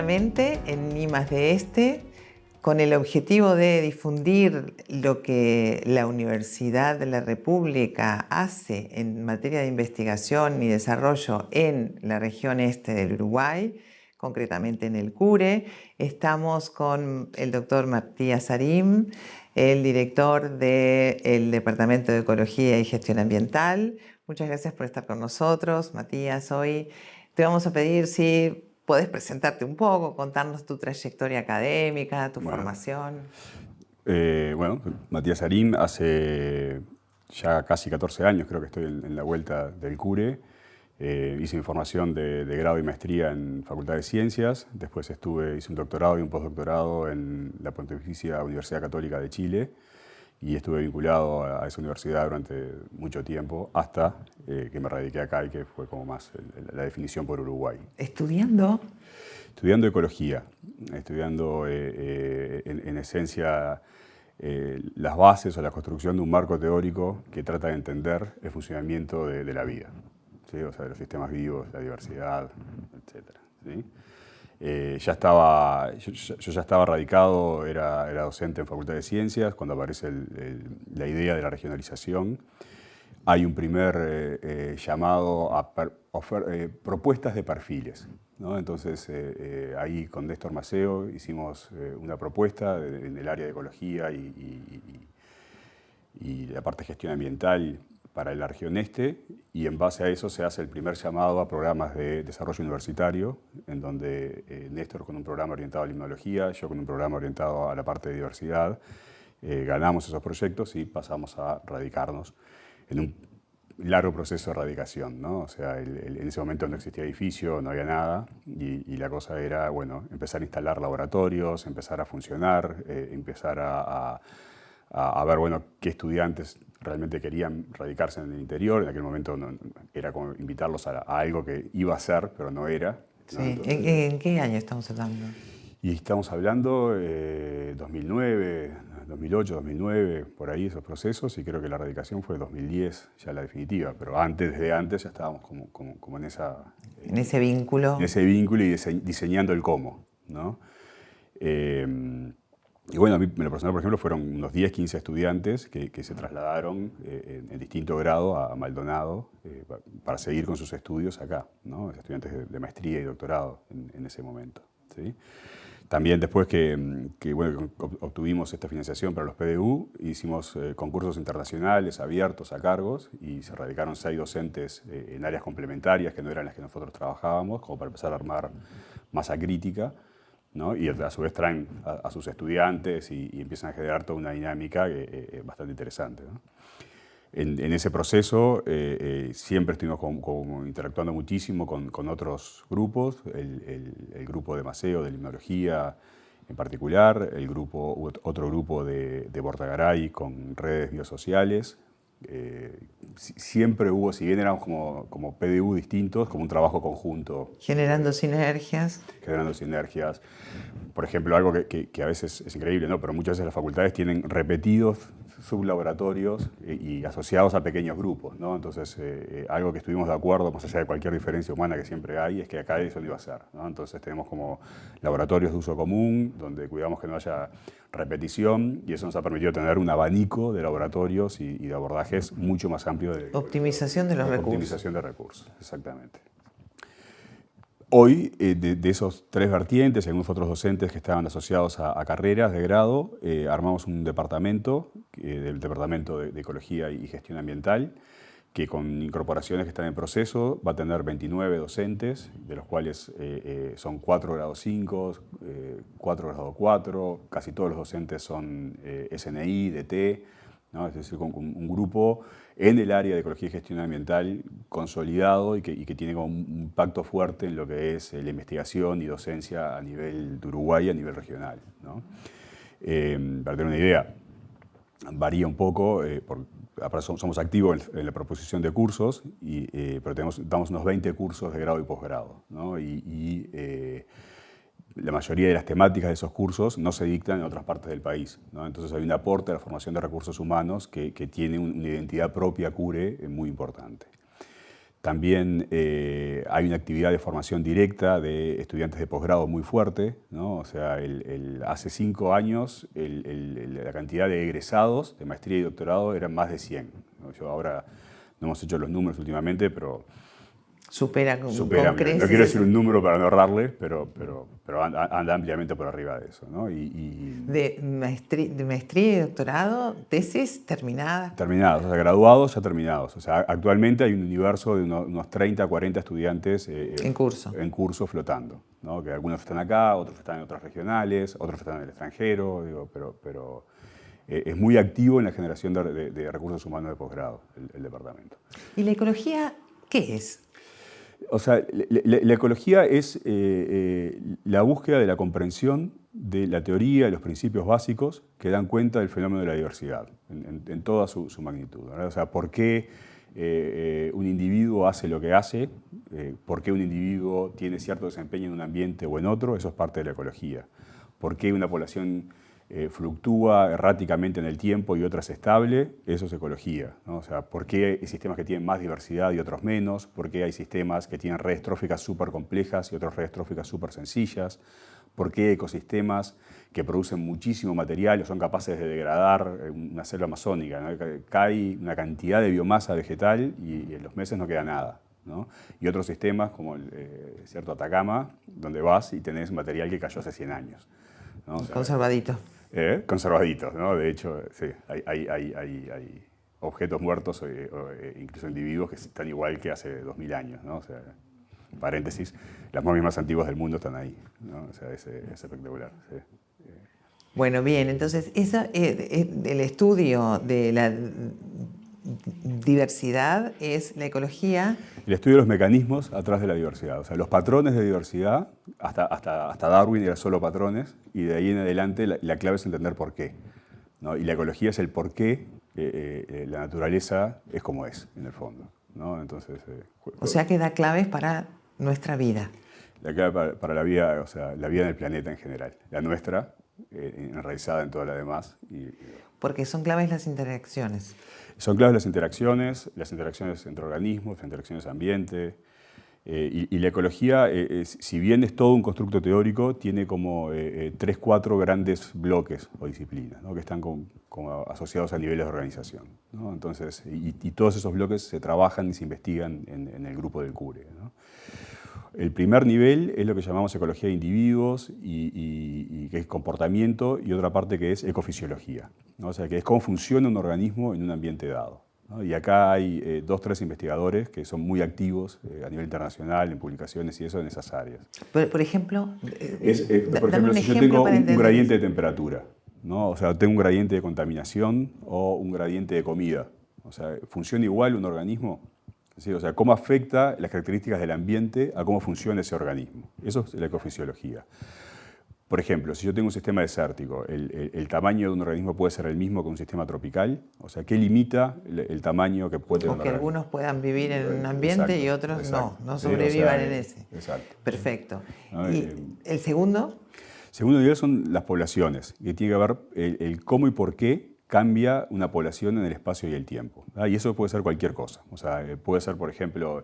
quincenalmente en I+D+, con el objetivo de difundir lo que la Universidad de la República hace en materia de investigación y desarrollo en la región este del Uruguay, concretamente en el CURE. Estamos con el doctor Matías Arim, el director del Departamento de Ecología y Gestión Ambiental. Muchas gracias por estar con nosotros, Matías. Hoy te vamos a pedir si podés presentarte un poco, contarnos tu trayectoria académica, tu formación. Bueno, Matías Arim, hace ya casi 14 años creo que estoy en la vuelta del CURE. Hice mi formación de grado y maestría en Facultad de Ciencias, después hice un doctorado y un postdoctorado en la Pontificia Universidad Católica de Chile y estuve vinculado a esa universidad durante mucho tiempo hasta que me radiqué acá y que fue como más la definición por Uruguay. ¿Estudiando? Estudiando ecología, estudiando en esencia las bases o la construcción de un marco teórico que trata de entender el funcionamiento de la vida, ¿sí? O sea, de los sistemas vivos, la diversidad, etc. ¿Sí? Yo ya estaba radicado, era docente en Facultad de Ciencias, cuando aparece la idea de la regionalización. Hay un primer llamado a propuestas de perfiles, ¿no? Entonces, ahí con Néstor Maceo hicimos una propuesta en el área de ecología y la parte de gestión ambiental para la región este, y en base a eso se hace el primer llamado a programas de desarrollo universitario, en donde Néstor con un programa orientado a la limnología, yo con un programa orientado a la parte de diversidad, ganamos esos proyectos y pasamos a radicarnos en un largo proceso de radicación, ¿no? O sea, en ese momento no existía edificio, no había nada, y la cosa era, bueno, empezar a instalar laboratorios, empezar a funcionar, empezar a ver, bueno, qué estudiantes realmente querían radicarse en el interior. En aquel momento era como invitarlos a algo que iba a ser, pero no era, ¿no? Sí. Entonces, ¿En qué año estamos hablando? Y estamos hablando 2009, 2008, 2009, por ahí esos procesos, y creo que la radicación fue 2010, ya la definitiva, pero desde antes ya estábamos como en esa... En ese vínculo. En ese vínculo y diseñando el cómo, ¿no? Y bueno, a mí en lo personal, por ejemplo, fueron unos 10, 15 estudiantes que se trasladaron en distinto grado a Maldonado para seguir con sus estudios acá, ¿no? Estudiantes de maestría y doctorado en ese momento, ¿sí? También después bueno, obtuvimos esta financiación para los PDU, hicimos concursos internacionales abiertos a cargos y se radicaron 6 docentes en áreas complementarias que no eran las que nosotros trabajábamos, como para empezar a armar masa crítica, ¿no? Y a su vez traen a sus estudiantes y empiezan a generar toda una dinámica bastante interesante, ¿no? En ese proceso siempre estuvimos como interactuando muchísimo con otros grupos, el grupo de Maceo, de limnología en particular, otro grupo de Bortagaray con redes biosociales. Siempre hubo, si bien éramos como PDU distintos, como un trabajo conjunto. Generando sinergias. Generando sinergias. Por ejemplo, algo que a veces es increíble, ¿no? Pero muchas veces las facultades tienen repetidos sublaboratorios y asociados a pequeños grupos, ¿no? Entonces, algo que estuvimos de acuerdo, más allá de cualquier diferencia humana que siempre hay, es que acá eso no iba a ser, ¿no? Entonces tenemos como laboratorios de uso común, donde cuidamos que no haya repetición, y eso nos ha permitido tener un abanico de laboratorios y de abordajes mucho más amplio. Optimización de los recursos. Optimización de recursos, exactamente. Hoy, de esos 3 vertientes y algunos otros docentes que estaban asociados a carreras de grado, armamos un departamento, del Departamento de Ecología y Gestión Ambiental, que con incorporaciones que están en proceso va a tener 29 docentes, de los cuales son 4 grado 5, 4 grado 4, casi todos los docentes son SNI, DT, ¿no? Es decir, con un grupo en el área de ecología y gestión ambiental consolidado y que tiene como un impacto fuerte en lo que es la investigación y docencia a nivel de Uruguay, a nivel regional, ¿no? Para tener una idea, varía un poco, somos activos en la proposición de cursos, pero damos unos 20 cursos de grado y posgrado, ¿no? La mayoría de las temáticas de esos cursos no se dictan en otras partes del país, ¿no? Entonces hay un aporte a la formación de recursos humanos que tiene una identidad propia CURE muy importante. También hay una actividad de formación directa de estudiantes de posgrado muy fuerte, ¿no? O sea, hace 5 años la cantidad de egresados de maestría y doctorado eran más de 100, ¿no? Yo ahora no hemos hecho los números últimamente, pero supera con no creces. quiero decir un número para no errarle, pero anda ampliamente por arriba de eso, ¿no? De maestría y doctorado, tesis terminadas. Terminados, o sea, graduados ya terminados. O sea, actualmente hay un universo de unos 30, 40 estudiantes en curso flotando, ¿no? Que algunos están acá, otros están en otras regionales, otros están en el extranjero, digo, pero es muy activo en la generación de recursos humanos de posgrado, el departamento. ¿Y la ecología qué es? O sea, la ecología es la búsqueda de la comprensión de la teoría y los principios básicos que dan cuenta del fenómeno de la diversidad en toda su magnitud, ¿verdad? O sea, por qué un individuo hace lo que hace, por qué un individuo tiene cierto desempeño en un ambiente o en otro, eso es parte de la ecología. Por qué una población fluctúa erráticamente en el tiempo y otra es estable, eso es ecología, ¿no? O sea, ¿por qué hay sistemas que tienen más diversidad y otros menos? ¿Por qué hay sistemas que tienen redes tróficas súper complejas y otras redes tróficas súper sencillas? ¿Por qué hay ecosistemas que producen muchísimo material o son capaces de degradar una selva amazónica, ¿no? Cae una cantidad de biomasa vegetal y en los meses no queda nada, ¿no? Y otros sistemas como el desierto Atacama, donde vas y tenés material que cayó hace 100 años, ¿no? O sea, conservadito. Conservaditos, ¿no? De hecho, sí, hay objetos muertos, incluso individuos que están igual que hace 2000 años, ¿no? O sea, paréntesis, las momias más antiguas del mundo están ahí, ¿no? O sea, es espectacular. Sí. Bueno, bien, entonces el estudio de la diversidad es la ecología. El estudio de los mecanismos atrás de la diversidad, o sea, los patrones de diversidad, hasta Darwin era solo patrones, y de ahí en adelante la clave es entender por qué, ¿no? Y la ecología es el por qué la naturaleza es como es, en el fondo, ¿no? Entonces, o sea que da claves para nuestra vida. La clave para la vida, o sea, la vida en el planeta en general, la nuestra, enraizada en toda la demás. Porque son claves las interacciones. Son claves las interacciones entre organismos, las interacciones ambiente. Y la ecología, si bien es todo un constructo teórico, tiene como 3, 4 grandes bloques o disciplinas, ¿no? Que están como asociados a niveles de organización, ¿no? Entonces, y todos esos bloques se trabajan y se investigan en el grupo del CURE, ¿no? El primer nivel es lo que llamamos ecología de individuos y que es comportamiento, y otra parte que es ecofisiología, ¿no? O sea, que es cómo funciona un organismo en un ambiente dado, ¿no? Y acá hay 2 o 3 investigadores que son muy activos a nivel internacional, en publicaciones y eso, en esas áreas. Por ejemplo, por ejemplo, si yo tengo un gradiente de temperatura, ¿no? O sea, tengo un gradiente de contaminación o un gradiente de comida, o sea, ¿funciona igual un organismo? ¿Sí? O sea, cómo afecta las características del ambiente a cómo funciona ese organismo. Eso es la ecofisiología. Por ejemplo, si yo tengo un sistema desértico, ¿el tamaño de un organismo puede ser el mismo que un sistema tropical? O sea, ¿qué limita el tamaño que puede tener un organismo? O que algunos puedan vivir en un ambiente, exacto, y otros no sobrevivan, sí, en ese. Exacto. Perfecto. ¿Y el segundo? El segundo nivel son las poblaciones, que tiene que ver el cómo y por qué cambia una población en el espacio y el tiempo, ¿verdad? Y eso puede ser cualquier cosa. O sea, puede ser, por ejemplo,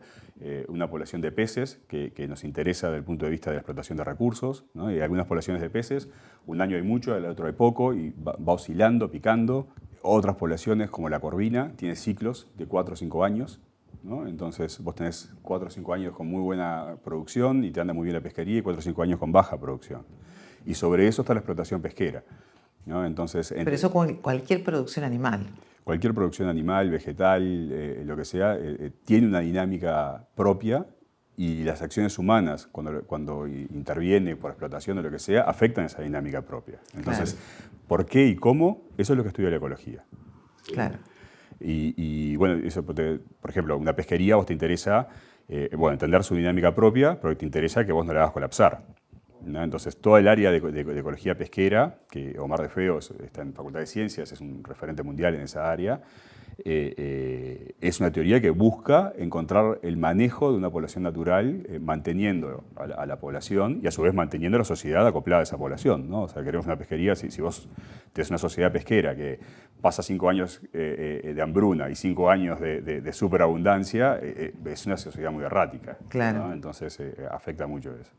una población de peces que nos interesa desde el punto de vista de la explotación de recursos, ¿no? Y algunas poblaciones de peces, un año hay mucho, el otro hay poco, y va oscilando, picando. Otras poblaciones, como la corvina, tiene ciclos de 4 o 5 años, ¿no? Entonces vos tenés 4 o 5 años con muy buena producción y te anda muy bien la pesquería, y 4 o 5 años con baja producción. Y sobre eso está la explotación pesquera, ¿no? Entonces, pero eso cualquier producción animal. Cualquier producción animal, vegetal, lo que sea, tiene una dinámica propia, y las acciones humanas, cuando interviene por explotación o lo que sea, afectan esa dinámica propia. Entonces, claro, ¿por qué y cómo? Eso es lo que estudia la ecología. Claro. Y bueno, eso, por ejemplo, una pesquería, vos te interesa entender su dinámica propia, pero te interesa que vos no la hagas colapsar, ¿no? Entonces, toda el área de ecología pesquera, que Omar de Feo está en Facultad de Ciencias, es un referente mundial en esa área, es una teoría que busca encontrar el manejo de una población natural, manteniendo a la población y a su vez manteniendo la sociedad acoplada a esa población, ¿no? O sea, queremos una pesquería, si vos tenés una sociedad pesquera que pasa 5 años de hambruna y 5 años de superabundancia, es una sociedad muy errática, Claro. ¿no? Entonces afecta mucho eso.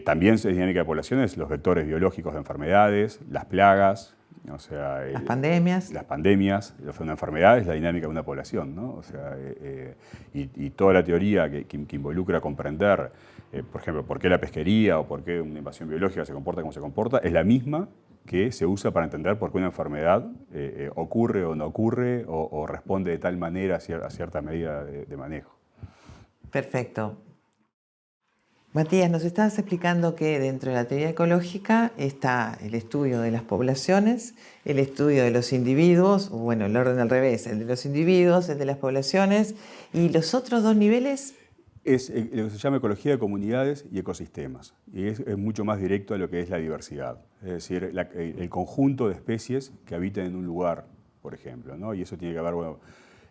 También es dinámica de poblaciones, los vectores biológicos de enfermedades, las plagas, o sea, Las pandemias. las pandemias, una enfermedad es la dinámica de una población, ¿no? O sea, y toda la teoría que involucra comprender, por ejemplo, por qué la pesquería o por qué una invasión biológica se comporta como se comporta, es la misma que se usa para entender por qué una enfermedad ocurre o no ocurre o responde de tal manera a cierta medida de manejo. Perfecto. Matías, nos estabas explicando que dentro de la teoría ecológica está el estudio de las poblaciones, el estudio de los individuos, o bueno, el orden al revés, el de los individuos, el de las poblaciones, y los otros dos niveles. Es lo que se llama ecología de comunidades y ecosistemas, y es mucho más directo a lo que es la diversidad, es decir, el conjunto de especies que habitan en un lugar, por ejemplo, ¿no? Y eso tiene que ver, bueno,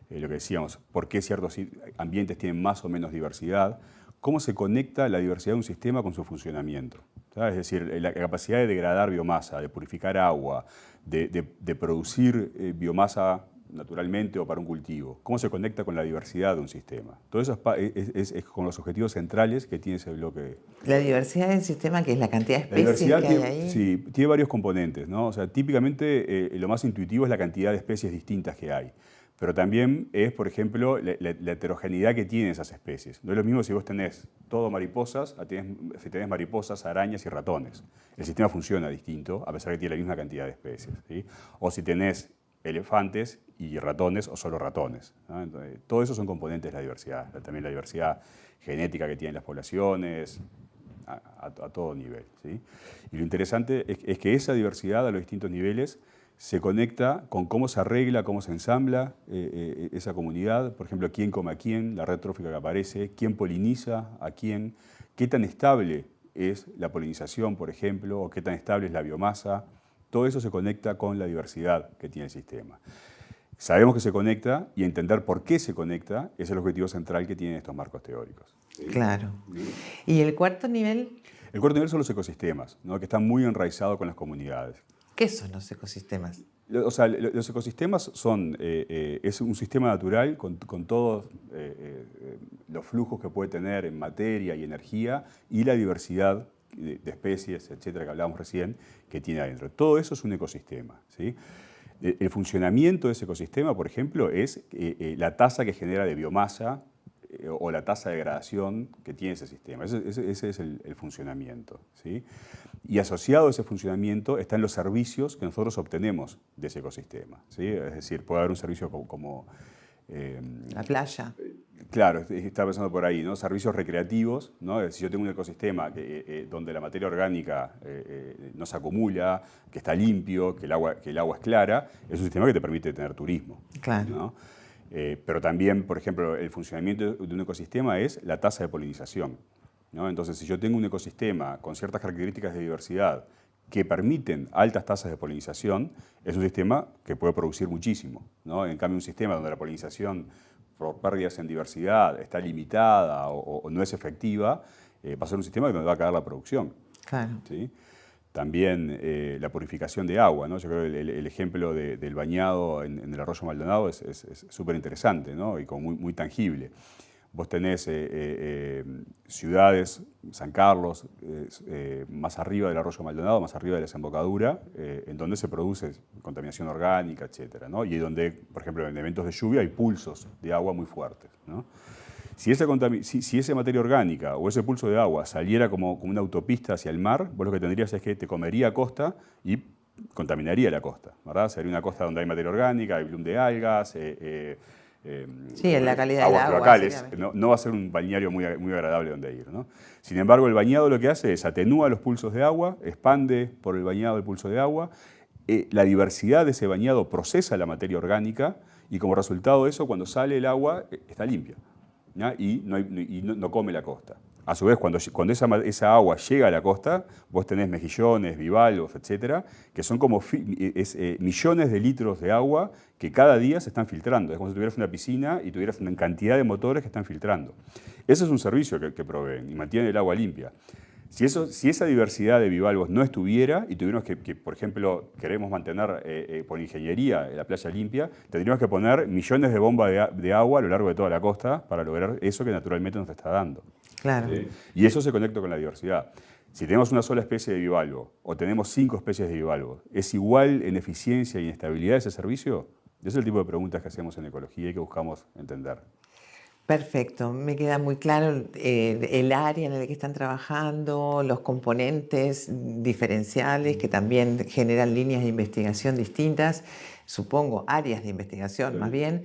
lo que decíamos, por qué ciertos ambientes tienen más o menos diversidad, cómo se conecta la diversidad de un sistema con su funcionamiento. ¿Sabes? Es decir, la capacidad de degradar biomasa, de purificar agua, de producir biomasa naturalmente o para un cultivo. ¿Cómo se conecta con la diversidad de un sistema? Todo eso es con los objetivos centrales que tiene ese bloque. La diversidad del sistema, que es la cantidad de La especies diversidad que hay ahí. sí, tiene varios componentes, ¿no? O sea, típicamente lo más intuitivo es la cantidad de especies distintas que hay. Pero también es, por ejemplo, la heterogeneidad que tienen esas especies. No es lo mismo si vos tenés todo mariposas, si tenés mariposas, arañas y ratones. El sistema funciona distinto, a pesar de que tiene la misma cantidad de especies, ¿sí? O si tenés elefantes y ratones o solo ratones, ¿no? Entonces, todo eso son componentes de la diversidad. También la diversidad genética que tienen las poblaciones, a todo nivel, ¿sí? Y lo interesante es que esa diversidad a los distintos niveles se conecta con cómo se arregla, cómo se ensambla esa comunidad, por ejemplo, quién come a quién, la red trófica que aparece, quién poliniza a quién, qué tan estable es la polinización, por ejemplo, o qué tan estable es la biomasa. Todo eso se conecta con la diversidad que tiene el sistema. Sabemos que se conecta y entender por qué se conecta es el objetivo central que tienen estos marcos teóricos. Claro. ¿Y el cuarto nivel? El cuarto nivel son los ecosistemas, ¿no? Que están muy enraizados con las comunidades. ¿Qué son los ecosistemas? O sea, los ecosistemas es un sistema natural con todos los flujos que puede tener en materia y energía y la diversidad de especies, etcétera, que hablábamos recién, que tiene adentro. Todo eso es un ecosistema, ¿sí? El funcionamiento de ese ecosistema, por ejemplo, es la tasa que genera de biomasa o la tasa de degradación que tiene ese sistema. Ese es el funcionamiento, ¿sí? Y asociado a ese funcionamiento están los servicios que nosotros obtenemos de ese ecosistema, ¿sí? Es decir, puede haber un servicio como la playa. Claro, estaba pensando por ahí, ¿no? Servicios recreativos, ¿no? Si yo tengo un ecosistema donde la materia orgánica no se acumula, que está limpio, que el agua es clara, es un sistema que te permite tener turismo, Claro. ¿no? Pero también, por ejemplo, el funcionamiento de un ecosistema es la tasa de polinización, ¿no? Entonces, si yo tengo un ecosistema con ciertas características de diversidad que permiten altas tasas de polinización, es un sistema que puede producir muchísimo, ¿no? En cambio, un sistema donde la polinización por pérdidas en diversidad está limitada o no es efectiva, va a ser un sistema donde va a caer la producción. Claro. ¿Sí? También la purificación de agua, ¿no? Yo creo que el ejemplo del bañado en el arroyo Maldonado es súper interesante, ¿no? Y como muy tangible. Vos tenés ciudades, San Carlos, más arriba del arroyo Maldonado, más arriba de la desembocadura, en donde se produce contaminación orgánica, etcétera, ¿no? Y donde, por ejemplo, en eventos de lluvia hay pulsos de agua muy fuertes, ¿no? Si esa materia orgánica o ese pulso de agua saliera como una autopista hacia el mar, vos lo que tendrías es que te comería costa y contaminaría la costa, ¿verdad? Sería una costa donde hay materia orgánica, hay bloom de algas, sí, en la calidad aguas del agua. locales, no va a ser un balneario muy agradable donde ir, ¿no? Sin embargo, el bañado lo que hace es atenúa los pulsos de agua, expande por el bañado el pulso de agua, la diversidad de ese bañado procesa la materia orgánica y como resultado de eso, cuando sale el agua, está limpia, ¿no? Y no come la costa. A su vez, cuando esa agua llega a la costa, vos tenés mejillones, bivalvos, etcétera, que son como millones de litros de agua que cada día se están filtrando. Es como si tuvieras una piscina y tuvieras una cantidad de motores que están filtrando. Ese es un servicio que proveen y mantienen el agua limpia. Si esa diversidad de bivalvos no estuviera y tuviéramos por ejemplo, queremos mantener por ingeniería la playa limpia, tendríamos que poner millones de bombas de agua a lo largo de toda la costa para lograr eso que naturalmente nos está dando. Claro. ¿Sí? Y eso se conecta con la diversidad. Si tenemos una sola especie de bivalvo o tenemos 5 especies de bivalvos, ¿es igual en eficiencia y en estabilidad ese servicio? Ese es el tipo de preguntas que hacemos en ecología y que buscamos entender. Perfecto, me queda muy claro el área en el que están trabajando, los componentes diferenciales que también generan líneas de investigación distintas, supongo áreas de investigación más bien,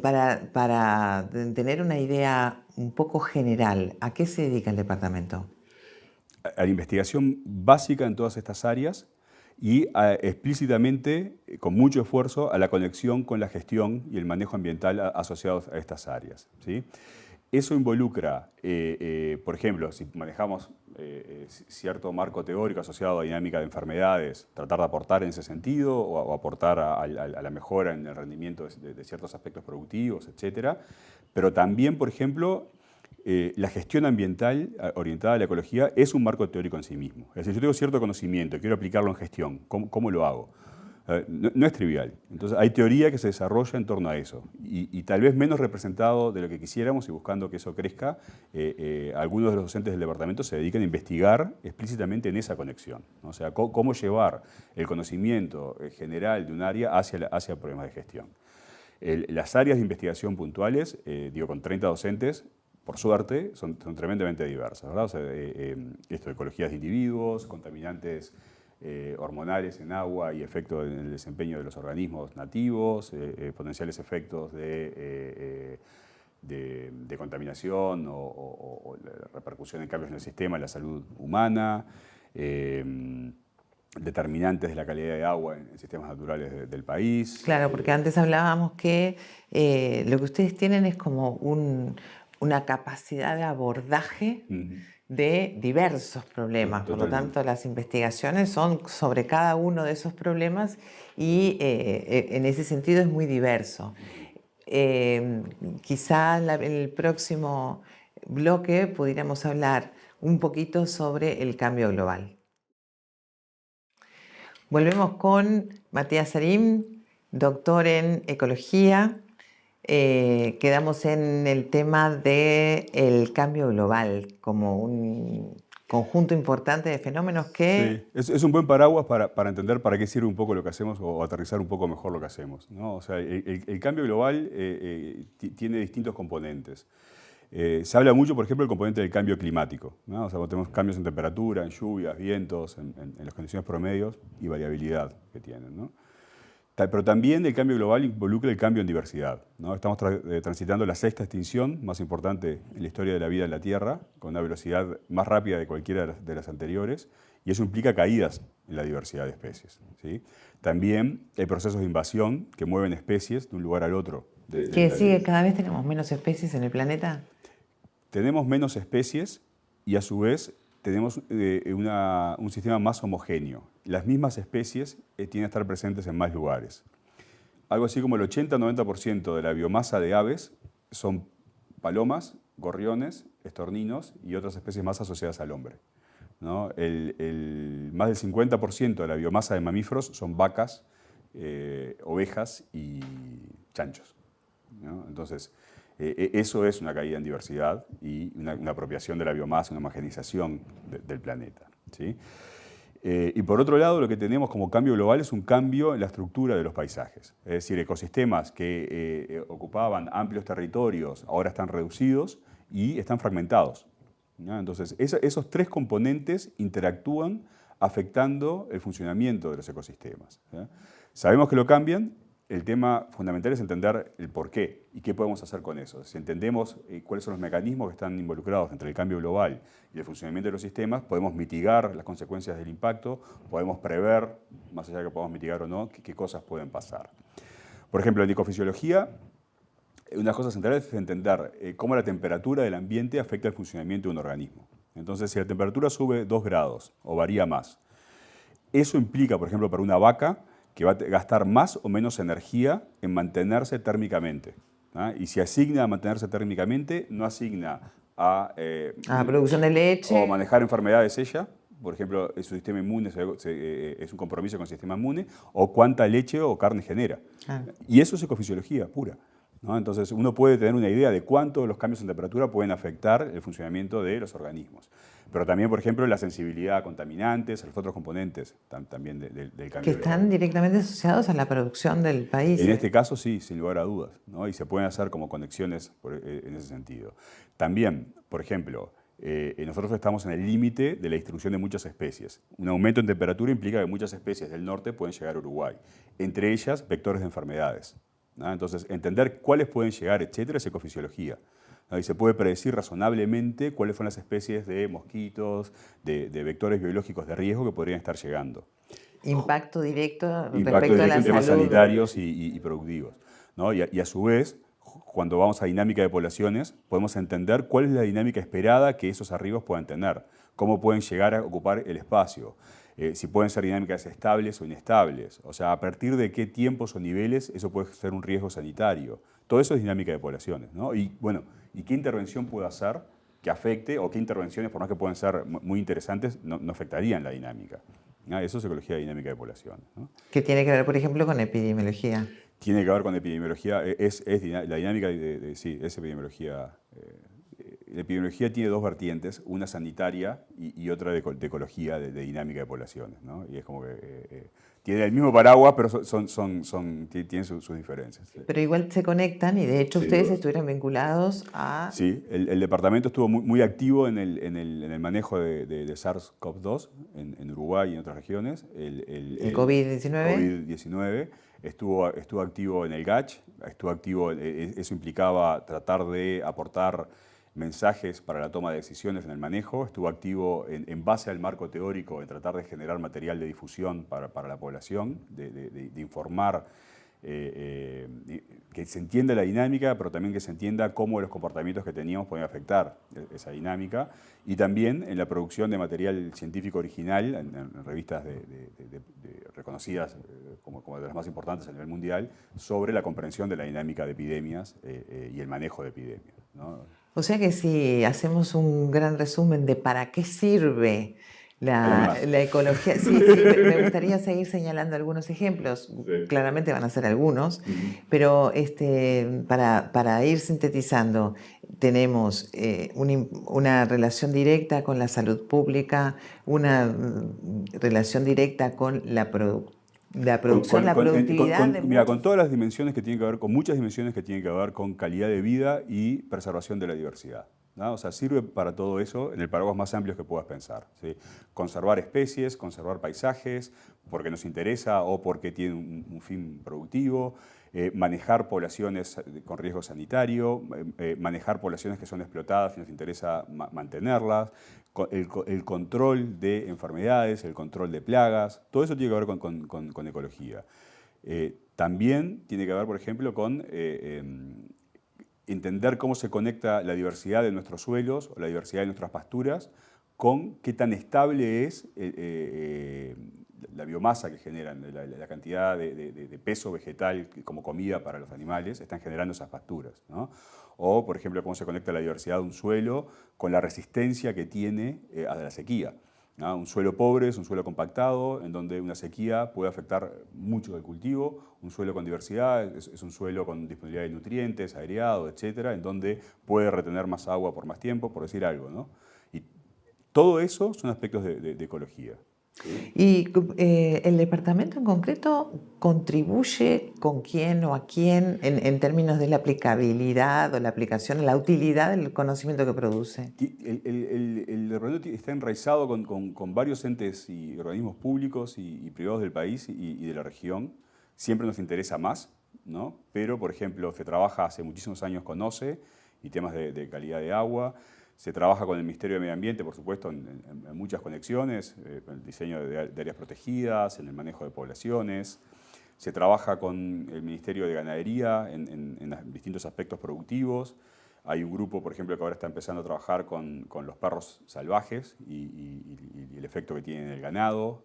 para tener una idea un poco general, ¿a qué se dedica el departamento? A la investigación básica en todas estas áreas y explícitamente, con mucho esfuerzo, a la conexión con la gestión y el manejo ambiental asociados a estas áreas, ¿sí? Eso involucra, por ejemplo, si manejamos cierto marco teórico asociado a dinámica de enfermedades, tratar de aportar en ese sentido o aportar a la mejora en el rendimiento de ciertos aspectos productivos, etc. Pero también, por ejemplo, la gestión ambiental orientada a la ecología es un marco teórico en sí mismo. Es decir, yo tengo cierto conocimiento, quiero aplicarlo en gestión. ¿Cómo lo hago? No es trivial. Entonces hay teoría que se desarrolla en torno a eso y tal vez menos representado de lo que quisiéramos y buscando que eso crezca, algunos de los docentes del departamento se dedican a investigar explícitamente en esa conexión, ¿no? O sea, cómo llevar el conocimiento general de un área hacia problemas de gestión. Las áreas de investigación puntuales, digo con 30 docentes, por suerte, son tremendamente diversas, ¿verdad? O sea, esto de ecologías de individuos, contaminantes hormonales en agua y efectos en el desempeño de los organismos nativos, potenciales efectos de contaminación o la repercusión en cambios en el sistema, en la salud humana, determinantes de la calidad de agua en sistemas naturales del país. Claro, porque antes hablábamos que lo que ustedes tienen es como una capacidad de abordaje de diversos problemas. Por lo tanto, las investigaciones son sobre cada uno de esos problemas y en ese sentido es muy diverso. Quizá en el próximo bloque pudiéramos hablar un poquito sobre el cambio global. Volvemos con Matías Sarim, doctor en ecología. Quedamos en el tema del cambio global como un conjunto importante de fenómenos que... Sí, es un buen paraguas para entender para qué sirve un poco lo que hacemos o aterrizar un poco mejor lo que hacemos, ¿no? O sea, el cambio global tiene distintos componentes. Se habla mucho, por ejemplo, del componente del cambio climático, ¿no? O sea, tenemos cambios en temperatura, en lluvias, vientos, en las condiciones promedios y variabilidad que tienen, ¿no? Pero también el cambio global involucra el cambio en diversidad, ¿no? Estamos transitando la 6ª extinción más importante en la historia de la vida en la Tierra, con una velocidad más rápida de cualquiera de las anteriores, y eso implica caídas en la diversidad de especies, ¿sí? También hay procesos de invasión que mueven especies de un lugar al otro. ¿Quiere decir que cada vez tenemos menos especies en el planeta? Tenemos menos especies y a su vez tenemos un sistema más homogéneo. Las mismas especies tienden a estar presentes en más lugares. Algo así como el 80-90% de la biomasa de aves son palomas, gorriones, estorninos y otras especies más asociadas al hombre, ¿no? Más del 50% de la biomasa de mamíferos son vacas, ovejas y chanchos, ¿no? Entonces, eso es una caída en diversidad y una apropiación de la biomasa, una homogenización del planeta, ¿sí? Y por otro lado, lo que tenemos como cambio global es un cambio en la estructura de los paisajes. Es decir, ecosistemas que ocupaban amplios territorios ahora están reducidos y están fragmentados, ¿no? Entonces, esos 3 componentes interactúan afectando el funcionamiento de los ecosistemas, ¿sí? Sabemos que lo cambian. El tema fundamental es entender el por qué y qué podemos hacer con eso. Si entendemos cuáles son los mecanismos que están involucrados entre el cambio global y el funcionamiento de los sistemas, podemos mitigar las consecuencias del impacto, podemos prever, más allá de que podamos mitigar o no, qué cosas pueden pasar. Por ejemplo, en ecofisiología, una cosa central es entender cómo la temperatura del ambiente afecta el funcionamiento de un organismo. Entonces, si la temperatura sube 2 grados o varía más, eso implica, por ejemplo, para una vaca, que va a gastar más o menos energía en mantenerse térmicamente. Y si asigna a mantenerse térmicamente, no asigna a Producción de o leche. manejar enfermedades ella, por ejemplo, su sistema inmune es un compromiso con el sistema inmune, o cuánta leche o carne genera. Ah. Y eso es ecofisiología pura, ¿no? Entonces uno puede tener una idea de cuánto los cambios en temperatura pueden afectar el funcionamiento de los organismos. Pero también, por ejemplo, la sensibilidad a contaminantes, a los otros componentes también del cambio. Que están directamente asociados a la producción del país. En este caso sí, sin lugar a dudas, ¿no? Y se pueden hacer como conexiones en ese sentido. También, por ejemplo, nosotros estamos en el límite de la distribución de muchas especies. Un aumento en temperatura implica que muchas especies del norte pueden llegar a Uruguay, entre ellas vectores de enfermedades, ¿no? Entonces, entender cuáles pueden llegar, etcétera, es ecofisiología, ¿no? Y se puede predecir razonablemente cuáles son las especies de mosquitos, de vectores biológicos de riesgo que podrían estar llegando. Impacto directo Impacto respecto a la en temas salud. sanitarios y productivos, ¿no? Y a su vez, cuando vamos a dinámica de poblaciones, podemos entender cuál es la dinámica esperada que esos arribos puedan tener, cómo pueden llegar a ocupar el espacio, si pueden ser dinámicas estables o inestables, o sea, a partir de qué tiempos o niveles eso puede ser un riesgo sanitario. Todo eso es dinámica de poblaciones, ¿no? Y bueno, ¿y qué intervención puede hacer que afecte, o qué intervenciones, por más que puedan ser muy interesantes, no afectarían la dinámica? Eso es ecología dinámica de población, ¿no? Que tiene que ver, por ejemplo, con epidemiología. Tiene que ver con epidemiología, la dinámica sí, es epidemiología. La epidemiología tiene dos vertientes, una sanitaria y otra de ecología, de dinámica de poblaciones, ¿no? Y es como que tiene el mismo paraguas, pero tienen sus diferencias. ¿Sí? Pero igual se conectan y de hecho Sí, ustedes estuvieron vinculados a... Sí, el departamento estuvo muy activo en el manejo de SARS-CoV-2 en Uruguay y en otras regiones. El COVID-19. COVID-19. Estuvo activo en el GACH, estuvo activo, eso implicaba tratar de aportar mensajes para la toma de decisiones en el manejo, estuvo activo en base al marco teórico en tratar de generar material de difusión para la población, de informar, que se entienda la dinámica, pero también que se entienda cómo los comportamientos que teníamos pueden afectar esa dinámica, y también en la producción de material científico original en revistas reconocidas como de las más importantes a nivel mundial, sobre la comprensión de la dinámica de epidemias y el manejo de epidemias, ¿no? O sea que si hacemos un gran resumen de para qué sirve la ecología, sí, me gustaría seguir señalando algunos ejemplos, sí. Claramente van a ser algunos, pero para ir sintetizando, tenemos una relación directa con la salud pública, una relación directa con la producción, la productividad. Mira, con todas las dimensiones que tienen que ver, con muchas dimensiones que tienen que ver con calidad de vida y preservación de la diversidad, ¿no? O sea, sirve para todo eso en el paraguas más amplio que puedas pensar, ¿sí? Conservar especies, conservar paisajes, porque nos interesa o porque tiene un fin productivo, manejar poblaciones con riesgo sanitario, manejar poblaciones que son explotadas y nos interesa mantenerlas, el control de enfermedades, el control de plagas, todo eso tiene que ver con ecología. También tiene que ver, por ejemplo, con entender cómo se conecta la diversidad de nuestros suelos o la diversidad de nuestras pasturas con qué tan estable es la biomasa que generan, la cantidad de peso vegetal como comida para los animales, están generando esas pasturas, ¿no? O, por ejemplo, cómo se conecta la diversidad de un suelo con la resistencia que tiene a la sequía, ¿no? Un suelo pobre es un suelo compactado, en donde una sequía puede afectar mucho del cultivo. Un suelo con diversidad es un suelo con disponibilidad de nutrientes, aireado, etcétera, en donde puede retener más agua por más tiempo, por decir algo, ¿no? Y todo eso son aspectos de ecología. ¿Y el departamento en concreto contribuye con quién o a quién en términos de la aplicabilidad o la aplicación, la utilidad del conocimiento que produce? El departamento está enraizado con varios entes y organismos públicos y privados del país y de la región. Siempre nos interesa más, ¿no? Pero, por ejemplo, se trabaja hace muchísimos años con OCE y temas de calidad de agua. Se trabaja con el Ministerio de Medio Ambiente, por supuesto, en muchas conexiones, con el diseño de áreas protegidas, en el manejo de poblaciones. Se trabaja con el Ministerio de Ganadería en distintos aspectos productivos. Hay un grupo, por ejemplo, que ahora está empezando a trabajar con los perros salvajes y el efecto que tiene en el ganado,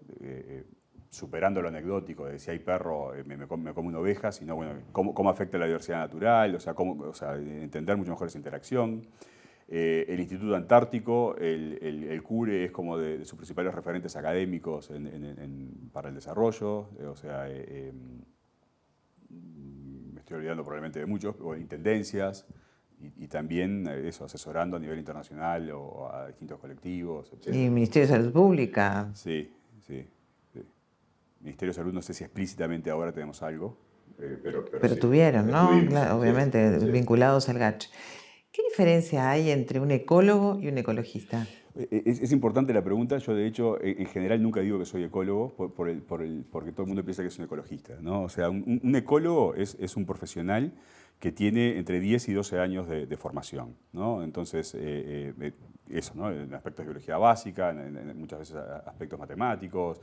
superando lo anecdótico de si hay perro, me como una oveja, sino bueno, cómo afecta la diversidad natural, o sea, entender mucho mejor esa interacción. El Instituto Antártico, el CURE es como de sus principales referentes académicos para el desarrollo, o sea, me estoy olvidando probablemente de muchos, o intendencias, y también eso, asesorando a nivel internacional o a distintos colectivos, etc. Y Ministerio de Salud Pública. Sí, sí, sí. Ministerio de Salud, no sé si explícitamente ahora tenemos algo, pero sí, tuvieron, ¿no? estuvimos, Claro, sí, obviamente, sí. vinculados al GACH. ¿Qué diferencia hay entre un ecólogo y un ecologista? Es importante la pregunta. Yo, de hecho, en general nunca digo que soy ecólogo porque todo el mundo piensa que es un ecologista, ¿no? O sea, un ecólogo es un profesional que tiene entre 10 y 12 años de formación, ¿no? Entonces, eso, ¿no? En aspectos de biología básica, muchas veces aspectos matemáticos.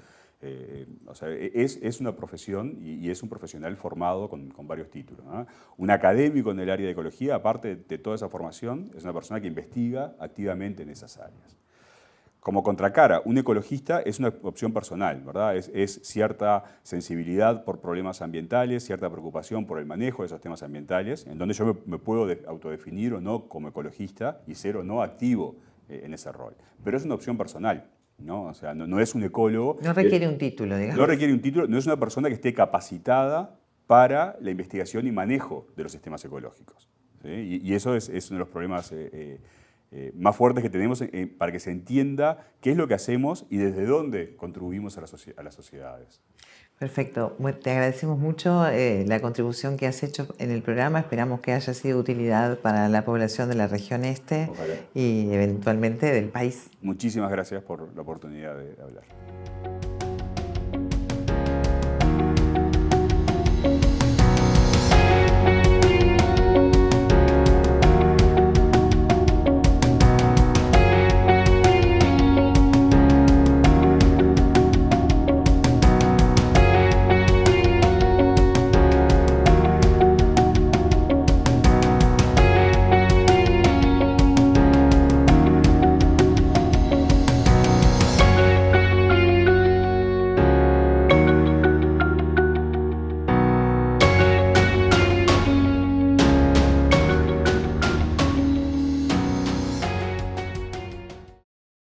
O sea, es una profesión y es un profesional formado con varios títulos, ¿no? Un académico en el área de ecología, aparte de toda esa formación, es una persona que investiga activamente en esas áreas. Como contracara, un ecologista es una opción personal, ¿verdad? Es cierta sensibilidad por problemas ambientales, cierta preocupación por el manejo de esos temas ambientales, en donde yo me puedo autodefinir o no como ecologista y ser o no activo en ese rol. Pero es una opción personal, ¿no? O sea, no es un ecólogo. No requiere un título, digamos. No requiere un título, no es una persona que esté capacitada para la investigación y manejo de los sistemas ecológicos, ¿sí? Y eso es uno de los problemas más fuertes que tenemos para que se entienda qué es lo que hacemos y desde dónde contribuimos a las sociedades. Perfecto. Bueno, te agradecemos mucho la contribución que has hecho en el programa. Esperamos que haya sido de utilidad para la población de la región este. Ojalá. Y eventualmente del país. Muchísimas gracias por la oportunidad de hablar.